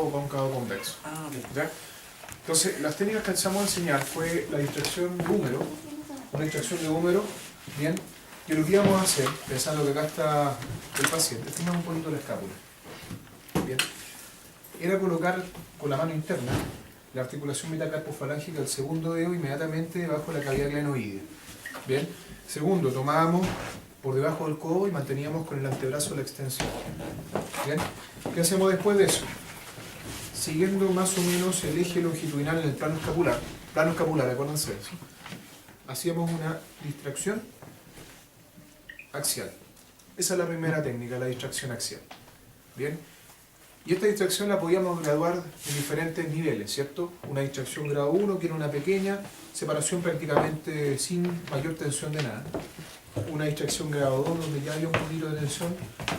o cóncavo convexo. ¿Ya? Entonces, las técnicas que empezamos a enseñar fue la distracción de húmero, una distracción de húmero, bien, que lo que íbamos a hacer, pensando que acá está el paciente, estiramos un poquito la escápula, bien, era colocar con la mano interna la articulación metacarpofalángica del segundo dedo inmediatamente debajo de la cavidad glenoidea, bien. Segundo, tomábamos por debajo del codo y manteníamos con el antebrazo la extensión, bien. ¿Qué hacemos después de eso? Siguiendo más o menos el eje longitudinal en el plano escapular, acuérdense de eso, hacíamos una distracción axial. Esa es la primera técnica, la distracción axial. Bien. Y esta distracción la podíamos graduar en diferentes niveles, ¿cierto? Una distracción grado 1, que era una pequeña separación prácticamente sin mayor tensión de nada. Una distracción grado 2, donde ya había un poquito de tensión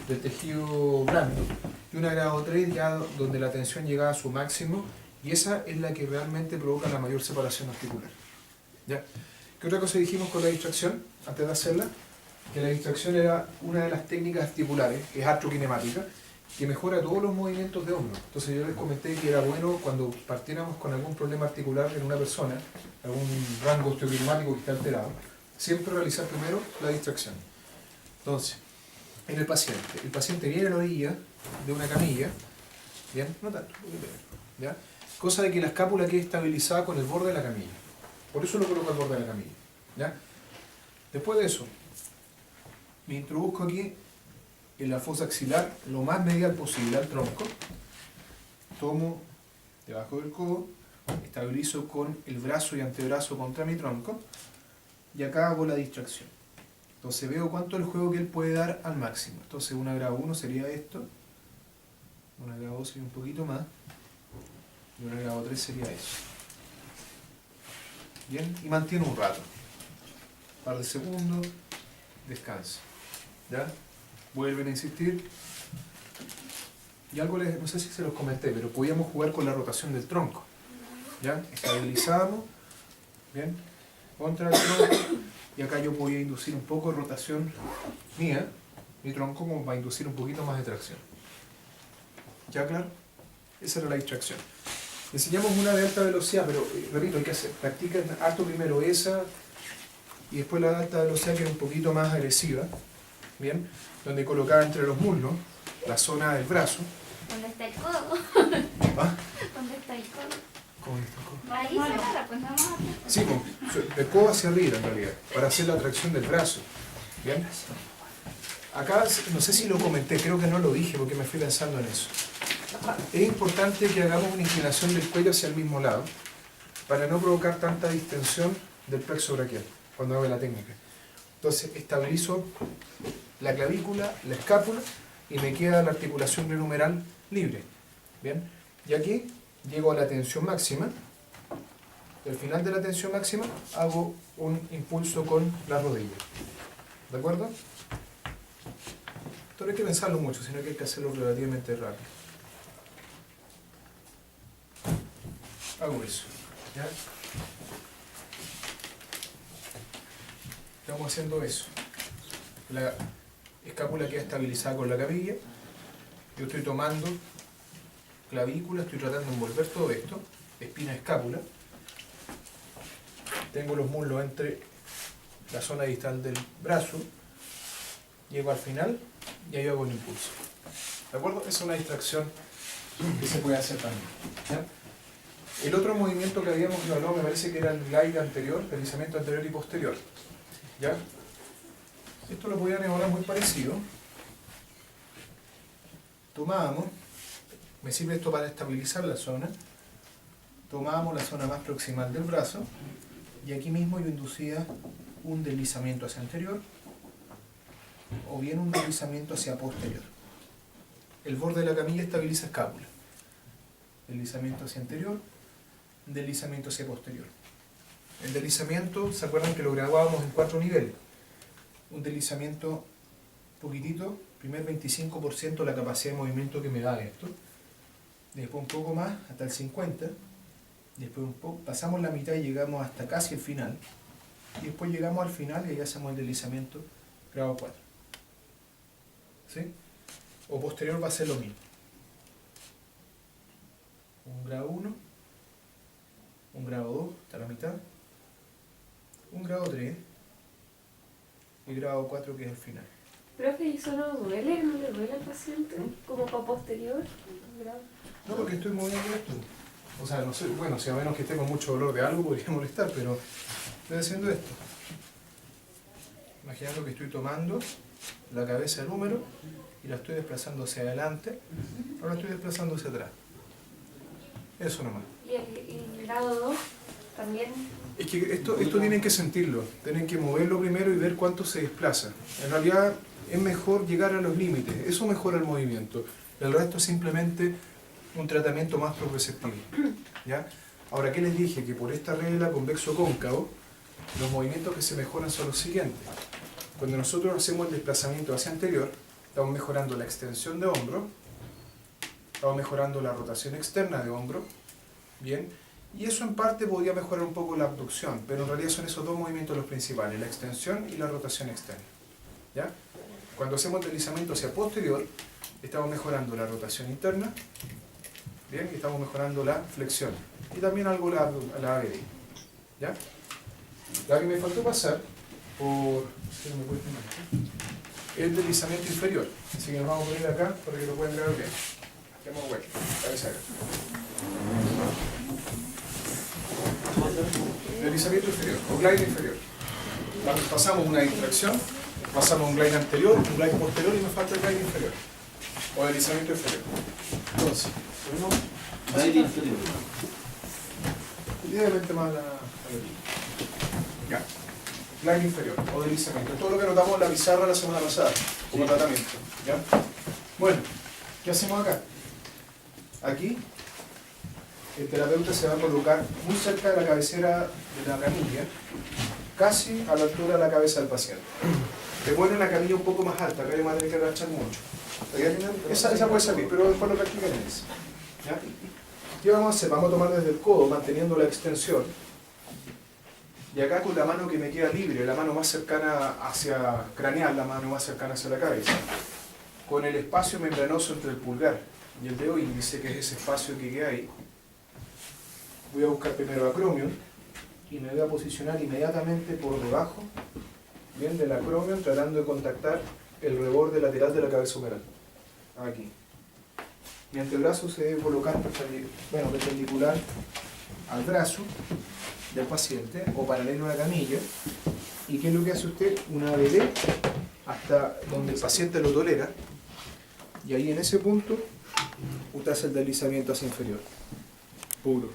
del tejido blando. Y una grado 3, ya donde la tensión llegaba a su máximo, y esa es la que realmente provoca la mayor separación articular. ¿Ya? ¿Qué otra cosa dijimos con la distracción, antes de hacerla? Que la distracción era una de las técnicas articulares, que es artrokinemática, que mejora todos los movimientos de hombro. Entonces yo les comenté que era bueno cuando partiéramos con algún problema articular en una persona, algún rango osteoclimático que esté alterado, siempre realizar primero la distracción. Entonces, en el paciente viene a la orilla de una camilla, bien, no tanto, ¿ya? Cosa de que la escápula quede estabilizada con el borde de la camilla. Por eso lo coloco al borde de la camilla, ¿ya? Después de eso, me introduzco aquí en la fosa axilar lo más medial posible al tronco, tomo debajo del codo, estabilizo con el brazo y antebrazo contra mi tronco y acá hago la distracción. Entonces veo cuánto es el juego que él puede dar al máximo. Entonces una grado 1 sería esto, una grado 2 sería un poquito más y una grado 3 sería eso. Bien, y mantiene un rato, un par de segundos, descansa, ¿ya? Vuelven a insistir. Y algo no sé si se los comenté, pero podíamos jugar con la rotación del tronco, ¿ya? Estabilizamos, bien, contra el tronco, y acá yo podía inducir un poco de rotación mía, mi tronco, como para inducir un poquito más de tracción. ¿Ya claro? Esa era la distracción. Enseñamos una de alta velocidad, pero repito, hay que hacer, practican alto primero esa, y después la de alta velocidad, que era un poquito más agresiva, bien, donde colocaba entre los muslos la zona del brazo. ¿Dónde está el codo? ¿Ah? ¿Dónde está el codo? ¿Cómo está el codo? Ahí cerrada, pues vamos a hacer. Sí, del codo hacia arriba en realidad, para hacer la tracción del brazo. ¿Bien? Acá, no sé si lo comenté, creo que no lo dije porque me fui pensando en eso. Es importante que hagamos una inclinación del cuello hacia el mismo lado para no provocar tanta distensión del plexo braquial cuando hago la técnica. Entonces estabilizo la clavícula, la escápula y me queda la articulación glenohumeral libre. ¿Bien? Y aquí llego a la tensión máxima. Y al final de la tensión máxima hago un impulso con la rodilla. ¿De acuerdo? Esto no hay que pensarlo mucho, sino que hay que hacerlo relativamente rápido. Hago eso. ¿Ya? Estamos haciendo eso. La escápula queda estabilizada con la cabilla. Yo estoy tomando clavícula, estoy tratando de envolver todo esto, espina, escápula. Tengo los muslos entre la zona distal del brazo. Llego al final y ahí hago el impulso. ¿De acuerdo? Esa es una distracción que se puede hacer también. ¿Ya? El otro movimiento que habíamos evaluado me parece que era el glide anterior, deslizamiento anterior y posterior. ¿Ya? Esto lo podían evaluar muy parecido. Tomábamos, me sirve esto para estabilizar la zona. Tomábamos la zona más proximal del brazo y aquí mismo yo inducía un deslizamiento hacia anterior o bien un deslizamiento hacia posterior. El borde de la camilla estabiliza escápula. Deslizamiento hacia anterior, deslizamiento hacia posterior. El deslizamiento, ¿se acuerdan que lo grabábamos en 4 niveles? Un deslizamiento poquitito, primer 25% de la capacidad de movimiento que me da esto. Después un poco más, hasta el 50%. Después un poco, pasamos la mitad y llegamos hasta casi el final. Y después llegamos al final y ahí hacemos el deslizamiento grado 4. ¿Sí? O posterior va a ser lo mismo. grado 1, un grado 2, hasta la mitad, un grado 3 y grado 4 que es el final. Profe, ¿y eso no duele? ¿No le duele al paciente? ¿Como para posterior? No, porque estoy moviendo esto. O sea, no sé, bueno, si a menos que esté con mucho dolor de algo podría molestar, pero estoy haciendo esto. Imaginando que estoy tomando la cabeza del húmero y la estoy desplazando hacia adelante, ahora estoy desplazando hacia atrás. Eso nomás. ¿Y el grado 2 también? Es que esto tienen que sentirlo, tienen que moverlo primero y ver cuánto se desplaza. En realidad es mejor llegar a los límites, eso mejora el movimiento. El resto es simplemente un tratamiento más proprioceptivo. ¿Ya? Ahora, ¿qué les dije? Que por esta regla convexo-cóncavo, los movimientos que se mejoran son los siguientes. Cuando nosotros hacemos el desplazamiento hacia anterior, estamos mejorando la extensión de hombro, estamos mejorando la rotación externa de hombro, ¿bien? Y eso en parte podría mejorar un poco la abducción, pero en realidad son esos dos movimientos los principales, la extensión y la rotación externa. ¿Ya? Cuando hacemos el deslizamiento hacia posterior, estamos mejorando la rotación interna, ¿bien? Y estamos mejorando la flexión. Y también algo la ABD. ¿Ya? La que me faltó pasar por el deslizamiento inferior. Así que nos vamos a poner acá para que lo puedan ver bien. Hacemos vuelta, para que se haga. Deslizamiento inferior, o glide inferior. Pasamos una distracción, pasamos un glide anterior, un glide posterior y me falta el glide inferior. O deslizamiento inferior. Entonces, tenemos Glide inferior. ligeramente más la ya. Glide inferior o deslizamiento. Todo lo que notamos en la pizarra la semana pasada, como tratamiento. ¿Ya? Bueno, ¿qué hacemos acá? Aquí el terapeuta se va a colocar muy cerca de la cabecera de la camilla, casi a la altura de la cabeza del paciente. Te pone una camilla un poco más alta, acá le va a tener que agachar mucho. Esa puede servir, pero después lo practican en esa. ¿Ya? ¿Qué vamos a hacer? Vamos a tomar desde el codo, manteniendo la extensión. Y acá con la mano que me queda libre, la mano más cercana hacia craneal, la mano más cercana hacia la cabeza, con el espacio membranoso entre el pulgar y el dedo índice, que es ese espacio que queda ahí, voy a buscar primero acromion y me voy a posicionar inmediatamente por debajo, bien, del acromion, tratando de contactar el reborde lateral de la cabeza humeral. Aquí. Mi antebrazo se debe colocar perpendicular al brazo del paciente o paralelo a la camilla. ¿Y qué es lo que hace usted? Una ABD hasta donde el paciente lo tolera, y ahí en ese punto usted hace el deslizamiento hacia inferior, puro.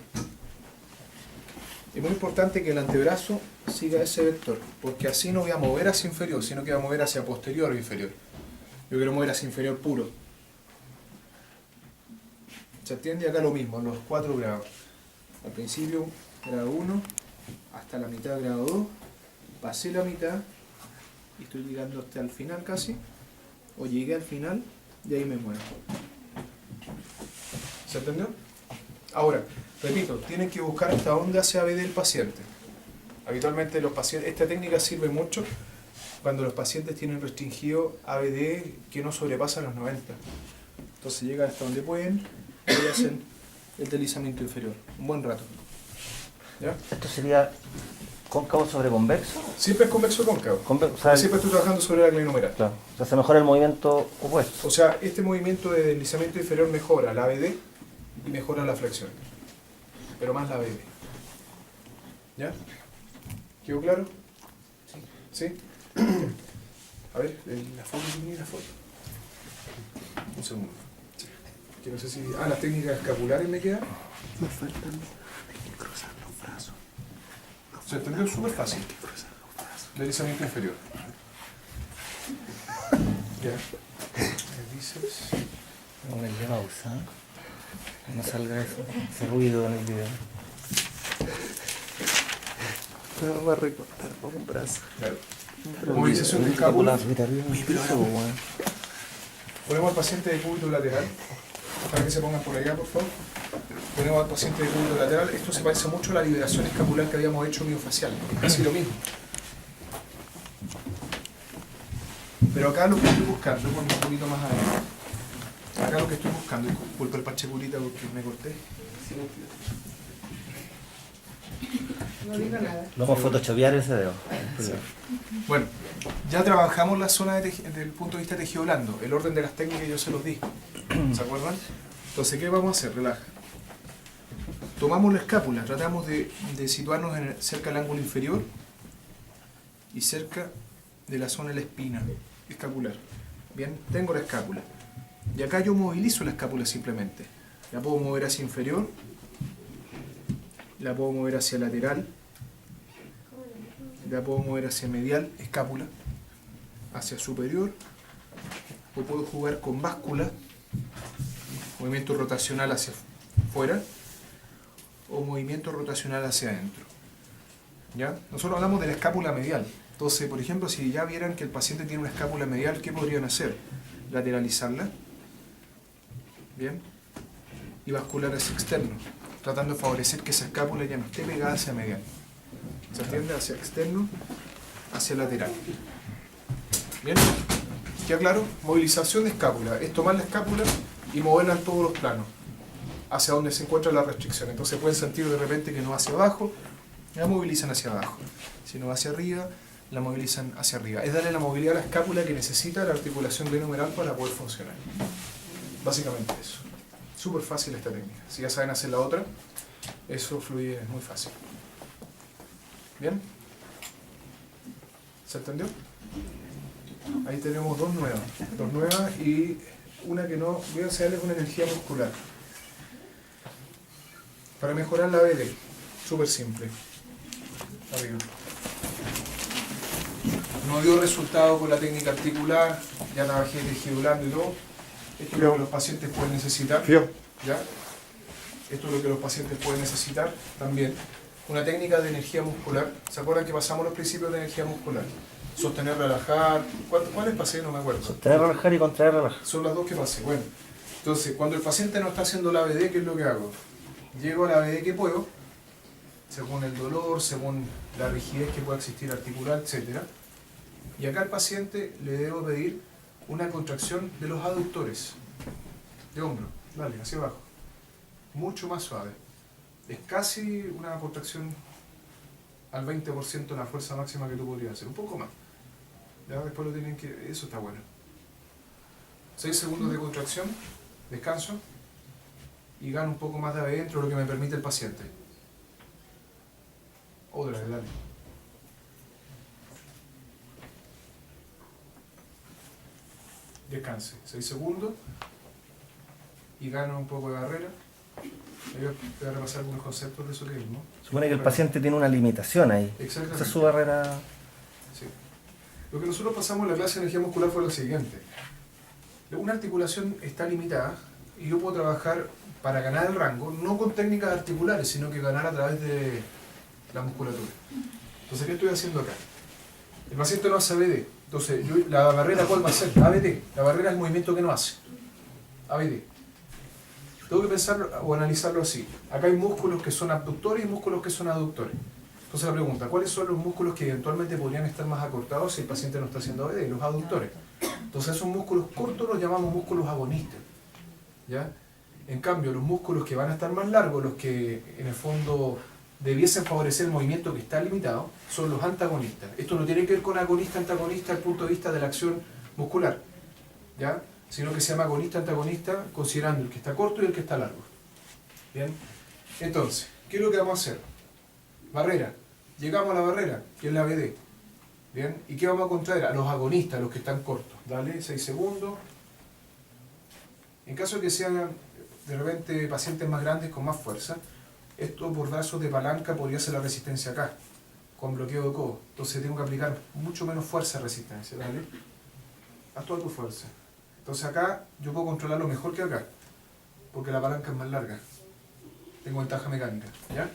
Es muy importante que el antebrazo siga ese vector, porque así no voy a mover hacia inferior, sino que voy a mover hacia posterior o inferior. Yo quiero mover hacia inferior puro. ¿Se entiende? Acá lo mismo, los 4 grados. Al principio, grado 1, hasta la mitad, grado 2, pasé la mitad y estoy llegando hasta el final casi, o llegué al final y ahí me muevo. ¿Se entendió? Ahora, repito, tienen que buscar hasta dónde hace ABD el paciente. Habitualmente los pacientes, esta técnica sirve mucho cuando los pacientes tienen restringido ABD que no sobrepasan los 90. Entonces llegan hasta donde pueden y hacen el deslizamiento inferior. Un buen rato. ¿Ya? ¿Esto sería cóncavo sobre convexo? Siempre es convexo cóncavo. O sea, Siempre estoy trabajando sobre la glenohumeral. claro. O sea, se mejora el movimiento opuesto. O sea, este movimiento de deslizamiento inferior mejora la ABD y mejora la flexión. Pero más la ABD. ¿Ya? ¿Quedó claro? Sí. ¿Sí? A ver, la foto, ¿tiene la foto? Un segundo. Que no sé si... Ah, las técnicas escapulares me quedan. Me faltan cruzar los brazos. Se entendió súper fácil. Deslizamiento inferior. Ya. El bíceps. Con el pausa. No salga ese ruido en el video. Me va a recortar un brazo. Claro. Movilización de escápula. Bueno. Ponemos al paciente de cúbito lateral. Para que se pongan por allá, por favor. Ponemos al paciente de cúbito lateral. Esto se parece mucho a la liberación escapular que habíamos hecho miofacial. Es casi lo mismo. Pero acá lo que estoy buscando, un poquito más adelante. Acá acá lo que estoy buscando, disculpa el parche curita porque me corté. No digo nada. Vamos a photoshopear ese dedo. Bueno, ya trabajamos la zona desde el punto de vista de tejido blando. El orden de las técnicas yo se los di. ¿Se acuerdan? Entonces, ¿qué vamos a hacer? Relaja. Tomamos la escápula, tratamos de situarnos cerca del ángulo inferior y cerca de la zona de la espina escapular. Bien, tengo la escápula. Y acá yo movilizo la escápula simplemente. La puedo mover hacia inferior, la puedo mover hacia lateral, la puedo mover hacia medial, escápula, hacia superior, o puedo jugar con báscula, movimiento rotacional hacia afuera, o movimiento rotacional hacia adentro. ¿Ya? Nosotros hablamos de la escápula medial. Entonces, por ejemplo, si ya vieran que el paciente tiene una escápula medial, ¿qué podrían hacer? Lateralizarla, ¿bien? Y bascular hacia externo, tratando de favorecer que esa escápula ya no esté pegada hacia medial. Se atiende hacia externo, hacia lateral. ¿Bien? ¿Ya claro? Movilización de escápula. Es tomar la escápula y moverla en todos los planos, hacia donde se encuentra la restricción. Entonces pueden sentir de repente que no va hacia abajo, la movilizan hacia abajo. Si no va hacia arriba, la movilizan hacia arriba. Es darle la movilidad a la escápula que necesita la articulación glenohumeral para poder funcionar. Básicamente eso. Súper fácil esta técnica. Si ya saben hacer la otra, eso fluye muy fácil. ¿Bien? ¿Se entendió? Ahí tenemos dos nuevas y una que no. Voy a enseñarles una energía muscular para mejorar la ABD. Súper simple. Arriba. No dio resultado con la técnica articular, ya trabajé tejido blando y todo. Esto es lo que los pacientes pueden necesitar. ¿Ya? Esto es lo que los pacientes pueden necesitar también. Una técnica de energía muscular. ¿Se acuerdan que pasamos los principios de energía muscular? Sostener, relajar. ¿Cuáles pasé? No me acuerdo. Sostener, relajar y contraer, relajar. Son las dos que pasé. Bueno, entonces, cuando el paciente no está haciendo la ABD, ¿qué es lo que hago? Llego a la ABD que puedo, según el dolor, según la rigidez que pueda existir articular, etc. Y acá al paciente le debo pedir una contracción de los aductores de hombro. Dale, hacia abajo. Mucho más suave. Es casi una contracción al 20% de la fuerza máxima que tú podrías hacer. Un poco más. Ya después lo tienen que... Eso está bueno. 6 segundos de contracción, descanso y gano un poco más de ABD dentro de lo que me permite el paciente. Otra vez, dale. Descanse. 6 segundos y gano un poco de barrera. Voy a repasar algunos conceptos de eso mismo. Supone que el paciente tiene una limitación ahí. Exactamente. Esa es su barrera. Sí. Lo que nosotros pasamos en la clase de energía muscular fue lo siguiente. Una articulación está limitada y yo puedo trabajar para ganar el rango, no con técnicas articulares, sino que ganar a través de la musculatura. Entonces, ¿qué estoy haciendo acá? El paciente no hace ABD. Entonces, la barrera, ¿cuál va a ser? ABD. La barrera es el movimiento que no hace. ABD. Tengo que pensar o analizarlo así. Acá hay músculos que son abductores y músculos que son aductores. Entonces la pregunta, ¿cuáles son los músculos que eventualmente podrían estar más acortados si el paciente no está haciendo ABD? Los aductores. Entonces esos músculos cortos los llamamos músculos agonistas. ¿Ya? En cambio, los músculos que van a estar más largos, los que en el fondo debiesen favorecer el movimiento que está limitado, son los antagonistas. Esto no tiene que ver con agonista-antagonista desde el punto de vista de la acción muscular, ¿ya? Sino que se llama agonista-antagonista considerando el que está corto y el que está largo. ¿Bien? Entonces, ¿qué es lo que vamos a hacer? Barrera. Llegamos a la barrera, que es la ABD. ¿Bien? ¿Y qué vamos a contraer? A los agonistas, los que están cortos. Dale, 6 segundos. En caso de que sean de repente pacientes más grandes con más fuerza, esto por brazos de palanca podría ser la resistencia acá, con bloqueo de codo. Entonces tengo que aplicar mucho menos fuerza a resistencia. Dale. Haz toda tu fuerza. Entonces acá yo puedo controlarlo mejor que acá, porque la palanca es más larga. Tengo ventaja mecánica, ¿ya?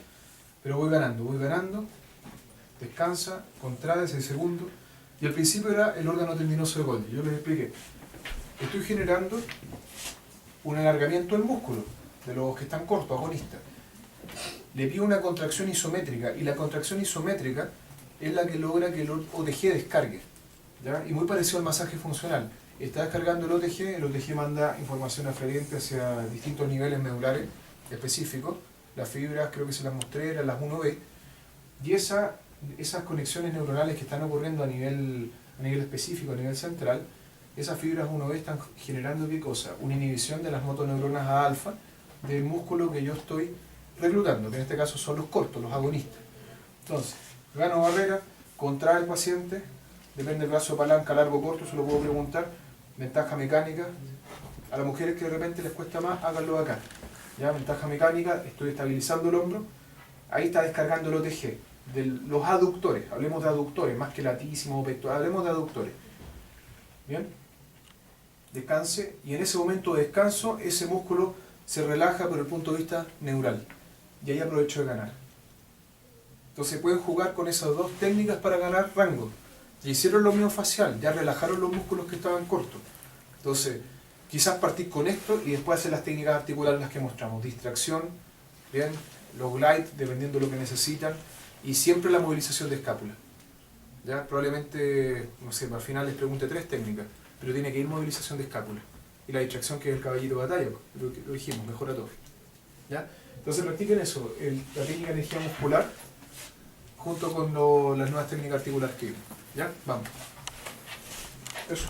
Pero voy ganando, descansa, contrae 6 segundos. Y al principio era el órgano tendinoso de Golgi. Yo les expliqué. Estoy generando un alargamiento del músculo, de los que están cortos, agonistas. Le pido una contracción isométrica, y la contracción isométrica es la que logra que el OTG descargue, ¿ya? Y muy parecido al masaje funcional. está descargando el OTG manda información aferente hacia distintos niveles medulares específicos. Las fibras, creo que se las mostré, eran las 1B. Y esas conexiones neuronales que están ocurriendo a nivel específico, a nivel central, esas fibras 1B están generando ¿qué cosa? Una inhibición de las motoneuronas A alfa del músculo que yo estoy reclutando, que en este caso son los cortos, los agonistas. Entonces, gano barrera, contrae el paciente, depende del brazo de palanca, largo o corto, se lo puedo preguntar. Ventaja mecánica, a las mujeres que de repente les cuesta más, háganlo acá. ¿Ya? Ventaja mecánica, estoy estabilizando el hombro, ahí está descargando el OTG. De los aductores, hablemos de aductores, más que latísimo o pectoral, hablemos de aductores. ¿Bien? Descanse, y en ese momento de descanso, ese músculo se relaja por el punto de vista neural. Y ahí aprovecho de ganar. Entonces pueden jugar con esas dos técnicas para ganar rango. Ya hicieron lo miofacial, ya relajaron los músculos que estaban cortos. Entonces, quizás partir con esto y después hacer las técnicas articulares las que mostramos. Distracción, ¿bien? Los glide, dependiendo de lo que necesitan. Y siempre la movilización de escápula. ¿Ya? Probablemente, no sé, al final les pregunte 3 técnicas, pero tiene que ir movilización de escápula. Y la distracción, que es el caballito de batalla, lo dijimos, mejora todo. ¿Ya? Entonces practiquen eso, la técnica de energía muscular, junto con las nuevas técnicas articulares que vimos. ¿Ya? Vamos. Eso.